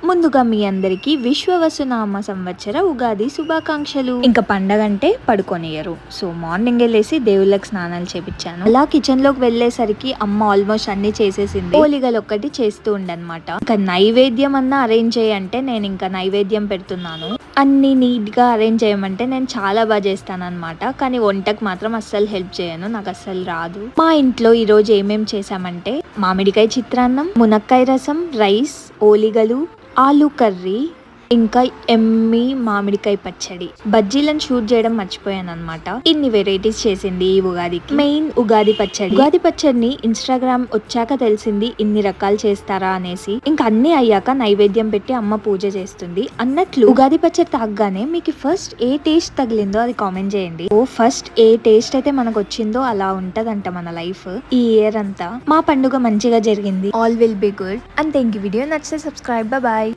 ముందుగా మీ అందరికి విశ్వవసునామ సంవత్సర ఉగాది శుభాకాంక్షలు. ఇంకా పండగ అంటే పడుకోనియరు. సో మార్నింగ్ వెళ్ళేసి దేవుళ్ళకి స్నానాలు చేపించాను. అలా కిచెన్ లోకి వెళ్ళేసరికి అమ్మ ఆల్మోస్ట్ అన్ని చేసేసింది. పోలిగలు ఒక్కటి చేస్తూ ఉండనమాట. ఇంకా నైవేద్యం అన్నా అరేంజ్ చేయంటే నేను ఇంకా నైవేద్యం పెడుతున్నాను. అన్ని నీట్ గా అరేంజ్ చేయమంటే నేను చాలా బాగా చేస్తాను అనమాట. కానీ వంటకు మాత్రం అస్సలు హెల్ప్ చేయను, నాకు అస్సలు రాదు. మా ఇంట్లో ఈ రోజు ఏమేం చేసామంటే మామిడికాయ చిత్రాన్నం, మునక్కాయ రసం, రైస్, ఓలిగలు, ఆలు కర్రీ, ఇంకా ఎమ్మి మామిడికాయ పచ్చడి. బజ్జీలను షూట్ చేయడం మర్చిపోయాను అనమాట. ఇన్ని వెరైటీస్ చేసింది ఈ ఉగాదికి. మెయిన్ ఉగాది పచ్చడి. ఉగాది పచ్చడిని ఇన్స్టాగ్రామ్ వచ్చాక తెలిసింది ఇన్ని రకాలు చేస్తారా అనేసి. ఇంకా అన్ని అయ్యాక నైవేద్యం పెట్టి అమ్మ పూజ చేస్తుంది. అన్నట్లు ఉగాది పచ్చడి తాగగానే మీకు ఫస్ట్ ఏ టేస్ట్ తగిలిందో అది కామెంట్ చేయండి. ఓ ఫస్ట్ ఏ టేస్ట్ అయితే మనకు వచ్చిందో అలా ఉంటదంట మన లైఫ్ ఈ ఇయర్ అంతా. మా పండుగ మంచిగా జరిగింది. All will be good. అంతే. ఇంక వీడియో నచ్చితే సబ్స్క్రైబ్. బాయ్.